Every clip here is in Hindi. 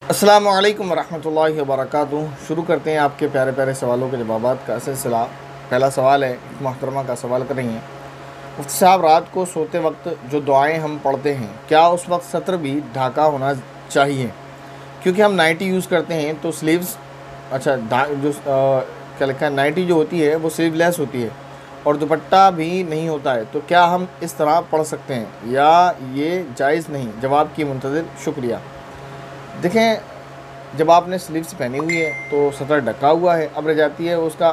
अस्सलामु अलैकुम वरहमतुल्लाहि वबरकातुहू। शुरू करते हैं आपके प्यारे प्यारे सवालों के जवाबात का सिलसिला। पहला सवाल है, एक मोहतरमा का सवाल कर रही हैं, मुफ्ती साहब रात को सोते वक्त जो दुआएं हम पढ़ते हैं क्या उस वक्त सत्र भी ढाका होना चाहिए? क्योंकि हम नाइटी यूज़ करते हैं तो स्लीव्स क्या लिखा है, नाइटी जो होती है वो स्लीवलेस होती है और दुपट्टा भी नहीं होता है, तो क्या हम इस तरह पढ़ सकते हैं या ये जायज़ नहीं? जवाब की मुंतज़िर, शुक्रिया। देखें, जब आपने स्लीव्स पहनी हुई है तो सतर ढका हुआ है, अब रह जाती है उसका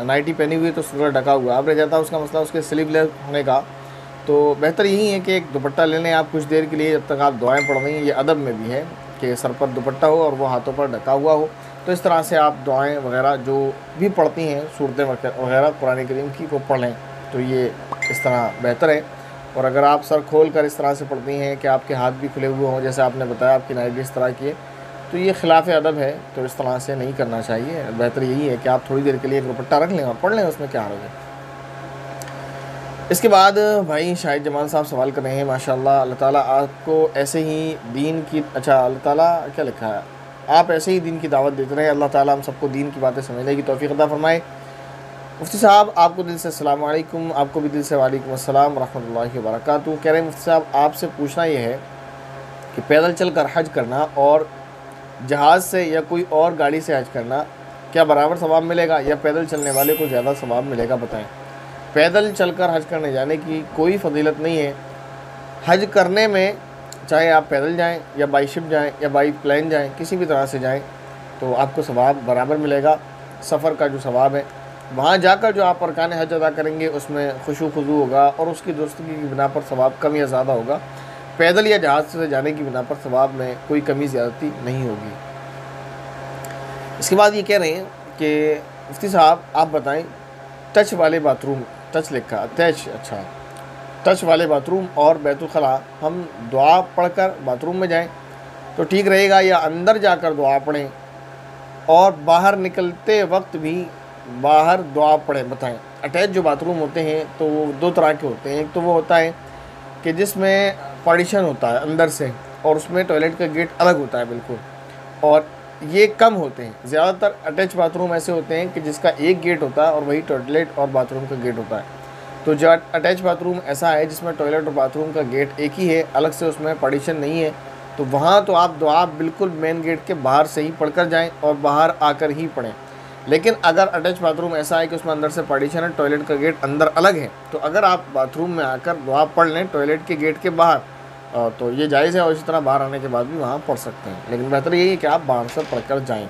नाइटी पहनी हुई है तो सतर ढका हुआ है, अब रह जाता है उसका मसला उसके स्लीवलेस होने का। तो बेहतर यही है कि एक दुपट्टा ले लें आप कुछ देर के लिए, जब तक आप दुआएं पढ़ रही हैं। ये अदब में भी है कि सर पर दुपट्टा हो और वो हाथों पर ढका हुआ हो, तो इस तरह से आप दुआएं वगैरह जो भी पढ़ती हैं, सूरतें वगैरह कुरान करीम की, वो पढ़ लें, तो ये इस तरह बेहतर है। और अगर आप सर खोल कर इस तरह से पढ़ती हैं कि आपके हाथ भी खुले हुए हों, जैसे आपने बताया आपकी नाइटी इस तरह की है, तो ये खिलाफ अदब है, तो इस तरह से नहीं करना चाहिए। बेहतर यही है कि आप थोड़ी देर के लिए एक दुपट्टा रख लें और पढ़ लें, उसमें क्या हर्ज है। इसके बाद भाई शाहिद जमाल साहब सवाल कर रहे हैं, माशाल्लाह, अल्लाह ताला आपको ऐसे ही दीन की अल्लाह ताला क्या लिखा है, आप ऐसे ही दीन की दावत देते रहे, अल्लाह ताला हम सबको दीन की बातें समझने की तौफीक अता फरमाए। मुफ्ती साहब आपको दिल से अस्सलाम वालेकुम, आपको भी दिल से वालेकुम अस्सलाम रहमतुल्लाहि व बरकातुहू। कह रहे हैं मुफ्ती साहब आपसे पूछना ये है कि पैदल चलकर हज करना और जहाज़ से या कोई और गाड़ी से हज करना क्या बराबर सवाब मिलेगा या पैदल चलने वाले को ज़्यादा सवाब मिलेगा, बताएं। पैदल चलकर हज करने जाने की कोई फजीलत नहीं है। हज करने में चाहे आप पैदल जाएं या बाई शिप जाएं या बाई प्लेन जाएं, किसी भी तरह से जाएं, तो आपको सवाब बराबर मिलेगा। सफ़र का जो सवाब है, वहाँ जाकर जो आप अरकान हज अदा करेंगे उसमें खुशू खुजू होगा और उसकी दुरुस्तगी की बिना पर सवाब कम या ज़्यादा होगा। पैदल या जहाज़ से जाने की बिना पर सवाब में कोई कमी ज़्यादती नहीं होगी। इसके बाद ये कह रहे हैं कि मुफ्ती साहब आप बताएं, टच वाले बाथरूम, टच लिखा अटैच, अच्छा, टच वाले बाथरूम और बैतुल खला हम दुआ पढ़कर बाथरूम में जाएं तो ठीक रहेगा या अंदर जाकर दुआ पढ़ें और बाहर निकलते वक्त भी बाहर दुआ पढ़ें, बताएं। अटैच जो बाथरूम होते हैं तो वो दो तरह के होते हैं। एक तो वो होता है कि जिसमें पार्टीशन होता है अंदर से और उसमें टॉयलेट का गेट अलग होता है बिल्कुल, और ये कम होते हैं। ज़्यादातर अटैच बाथरूम ऐसे होते हैं कि जिसका एक गेट होता है और वही टॉयलेट और बाथरूम का गेट होता है। तो जो अटैच बाथरूम ऐसा है जिसमें टॉयलेट और बाथरूम का गेट एक ही है, अलग से उसमें पार्टीशन नहीं है, तो वहाँ तो आप दुआ बिल्कुल मेन गेट के बाहर से ही पढ़कर जाएँ और बाहर आकर ही पढ़ें। लेकिन अगर अटैच बाथरूम ऐसा है कि उसमें अंदर से पार्टीशन है, टॉयलेट का गेट अंदर अलग है, तो अगर आप बाथरूम में आकर दुआ पढ़ लें टॉयलेट के गेट के बाहर, तो ये जायज़ है, और इसी तरह बाहर आने के बाद भी वहाँ पढ़ सकते हैं। लेकिन बेहतर यही है कि आप बाहर से पढ़कर जाएँ।